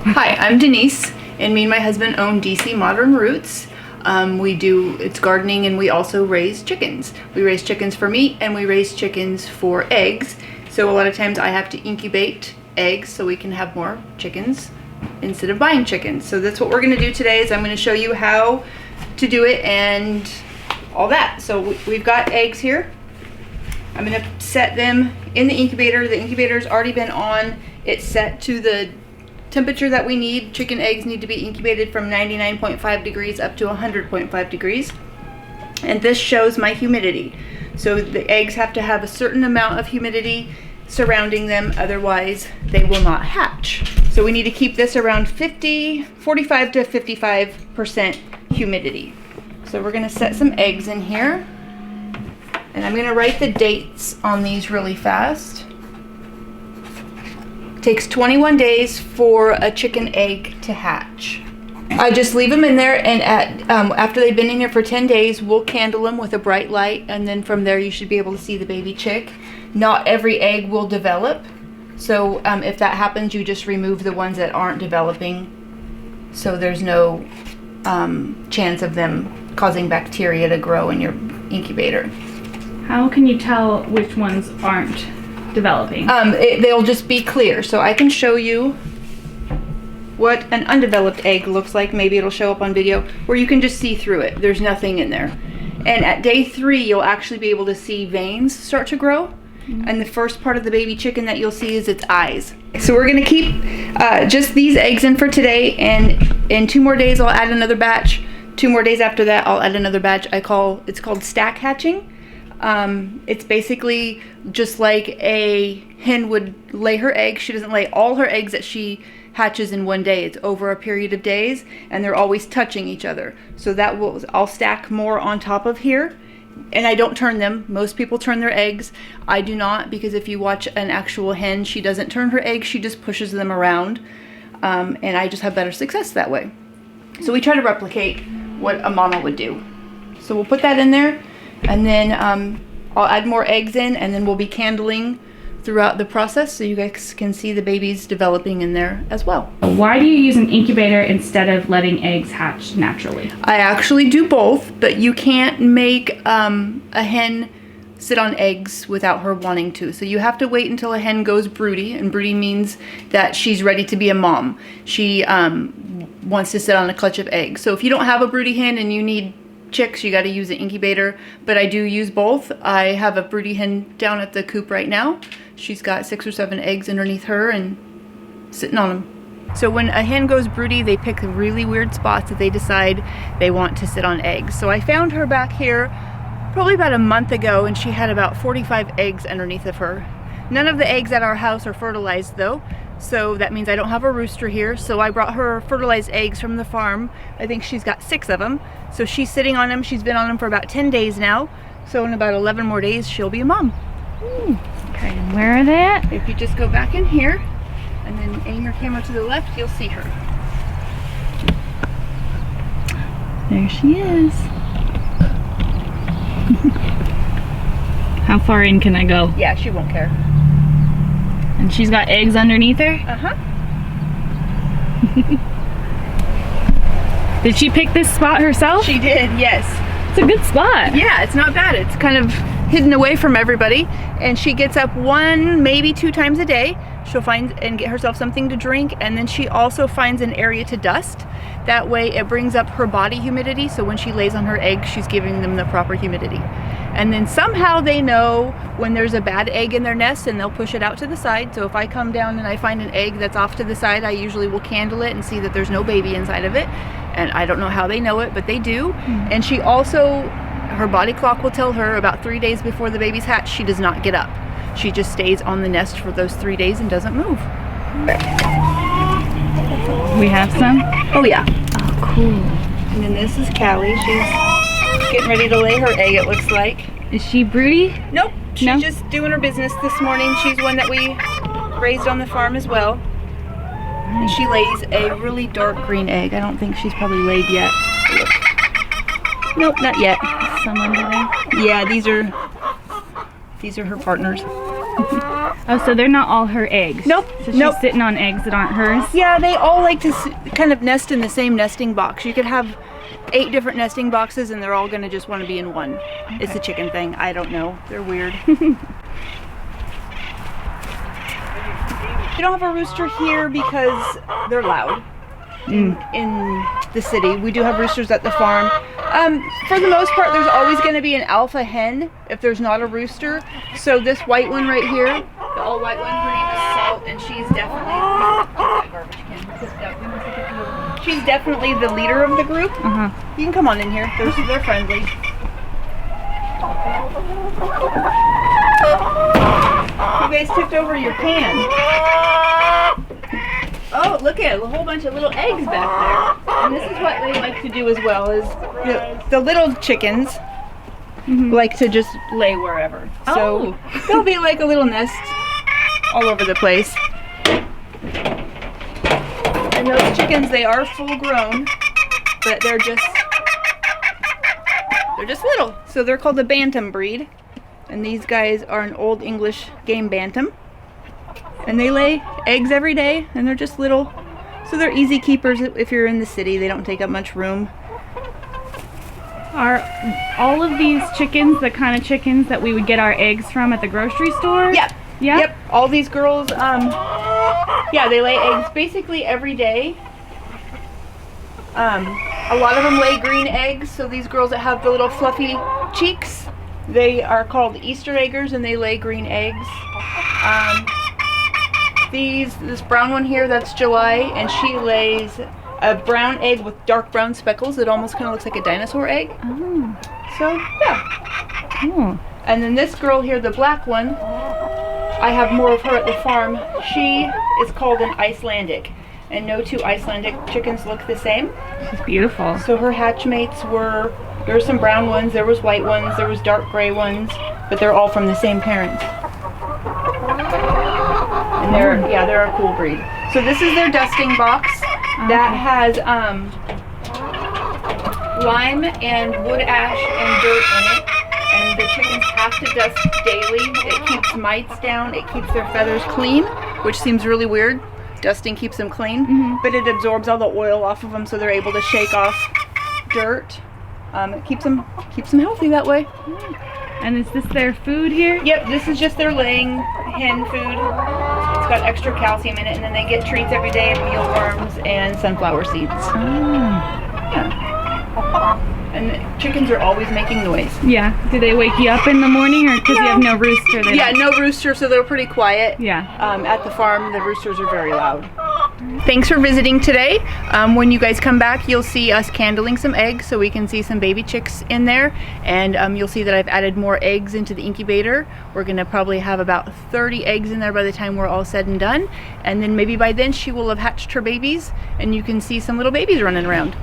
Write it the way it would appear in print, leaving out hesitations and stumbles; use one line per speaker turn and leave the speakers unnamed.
Hi, I'm Denise, and me and my husband own DC Modern Roots. It's gardening, and we also raise chickens. We raise chickens for meat, and we raise chickens for eggs. So a lot of times I have to incubate eggs so we can have more chickens instead of buying chickens. So that's what we're gonna do today, is I'm gonna show you how to do it and all that. So we've got eggs here. I'm gonna set them in the incubator. The incubator's already been on. It's set to the temperature that we need. Chicken eggs need to be incubated from 99.5 degrees up to 100.5 degrees. And this shows my humidity. So the eggs have to have a certain amount of humidity surrounding them, otherwise they will not hatch. So we need to keep this around 45 to 55% humidity. So we're gonna set some eggs in here. And I'm gonna write the dates on these really fast. It takes 21 days for a chicken egg to hatch. I just leave them in there, and after they've been in here for 10 days, we'll candle them with a bright light, and then from there you should be able to see the baby chick. Not every egg will develop, so if that happens, you just remove the ones that aren't developing, so there's no chance of them causing bacteria to grow in your incubator.
How can you tell which ones aren't developing?
They'll just be clear. So I can show you what an undeveloped egg looks like. Maybe it'll show up on video, where you can just see through it. There's nothing in there. And at day 3, you'll actually be able to see veins start to grow. Mm-hmm. And the first part of the baby chicken that you'll see is its eyes. So we're gonna keep just these eggs in for today, and in 2 more days I'll add another batch. 2 more days after that I'll add another batch. It's called stack hatching. It's basically just like a hen would lay her eggs. She doesn't lay all her eggs that she hatches in one day. It's over a period of days, and they're always touching each other. So I'll stack more on top of here, and I don't turn them. Most people turn their eggs. I do not, because if you watch an actual hen, she doesn't turn her eggs. She just pushes them around, and I just have better success that way. So we try to replicate what a mama would do. So we'll put that in there. And then I'll add more eggs in, and then we'll be candling throughout the process so you guys can see the babies developing in there as well.
Why do you use an incubator instead of letting eggs hatch naturally?
I actually do both, but you can't make a hen sit on eggs without her wanting to. So you have to wait until a hen goes broody, and broody means that she's ready to be a mom. She wants to sit on a clutch of eggs. So if you don't have a broody hen and you need chicks, you got to use an incubator, but I do use both. I have a broody hen down at the coop right now. She's got 6 or 7 eggs underneath her and sitting on them. So when a hen goes broody, they pick really weird spots that they decide they want to sit on eggs. So I found her back here probably about a month ago, and she had about 45 eggs underneath of her. None of the eggs at our house are fertilized though, so that means I don't have a rooster here. So I brought her fertilized eggs from the farm. I think she's got 6 of them. So she's sitting on them. She's been on them for about 10 days now. So in about 11 more days, she'll be a mom.
Okay, and where are they at?
If you just go back in here and then aim your camera to the left, you'll see her.
There she is. How far in can I go?
Yeah, she won't care.
And she's got eggs underneath her?
Uh-huh.
Did she pick this spot herself?
She did, yes.
It's a good spot.
Yeah, it's not bad. It's kind of hidden away from everybody. And she gets up 1, maybe 2 times a day. She'll find and get herself something to drink. And then she also finds an area to dust. That way it brings up her body humidity. So when she lays on her eggs, she's giving them the proper humidity. And then somehow they know when there's a bad egg in their nest, and they'll push it out to the side. So if I come down and I find an egg that's off to the side, I usually will candle it and see that there's no baby inside of it. And I don't know how they know it, but they do. And she also, her body clock will tell her about 3 days before the baby's hatch, she does not get up. She just stays on the nest for those 3 days and doesn't move.
We have some?
Oh yeah.
Oh, cool.
And then this is Callie. She's getting ready to lay her egg, it looks like.
Is she broody?
Nope. She's
No?
just doing her business this morning. She's one that we raised on the farm as well. And she lays a really dark green egg. I don't think she's probably laid yet. Look. Nope, not yet.
Some under there?
Yeah, these are her partners.
Oh, so they're not all her eggs.
Nope.
So she's sitting on eggs that aren't hers.
Yeah, they all like to kind of nest in the same nesting box. You could have 8 different nesting boxes and they're all gonna just want to be in one. Okay. It's a chicken thing. I don't know. They're weird. We don't have a rooster here because they're loud in the city. We do have roosters at the farm. For the most part, there's always going to be an alpha hen if there's not a rooster. So this white one right here, the all white one, her name is Salt, and she's definitely the leader of the group. You can come on in here. They're friendly. You guys tipped over your pan. Oh, look at it, a whole bunch of little eggs back there. And this is what they like to do as well, is the little chickens like to just lay wherever. So there'll be like a little nest all over the place. And those chickens, they are full grown, but they're just little. So they're called the bantam breed. And these guys are an old English game bantam. And they lay eggs every day, and they're just little. So they're easy keepers if you're in the city. They don't take up much room.
Are all of these chickens the kind of chickens that we would get our eggs from at the grocery store?
Yep.
Yeah?
Yep. All these girls, yeah, they lay eggs basically every day. A lot of them lay green eggs, so these girls that have the little fluffy cheeks, they are called Easter eggers, and they lay green eggs. This brown one here, that's July, and she lays a brown egg with dark brown speckles. It almost kind of looks like a dinosaur egg. Oh. So, yeah.
Oh.
And then this girl here, the black one, I have more of her at the farm. She is called an Icelandic, and no 2 Icelandic chickens look the same.
She's beautiful.
So her hatchmates were, there were some brown ones, there was white ones, there was dark gray ones, but they're all from the same parent. And they're a cool breed. So this is their dusting box that has lime and wood ash and dirt in it. And the chickens have to dust daily. It keeps mites down, it keeps their feathers clean, which seems really weird. Dusting keeps them clean, but it absorbs all the oil off of them, so they're able to shake off dirt. It keeps them healthy that way.
And is this their food here?
Yep, this is just their laying hen food. It's got extra calcium in it, and then they get treats every day of mealworms and sunflower seeds. Yeah. And the chickens are always making noise.
Yeah. Do they wake you up in the morning, or because you have no rooster?
Yeah, no rooster, so they're pretty quiet.
Yeah.
At the farm, the roosters are very loud. Thanks for visiting today. When you guys come back, you'll see us candling some eggs so we can see some baby chicks in there. And you'll see that I've added more eggs into the incubator. We're going to probably have about 30 eggs in there by the time we're all said and done. And then maybe by then she will have hatched her babies and you can see some little babies running around.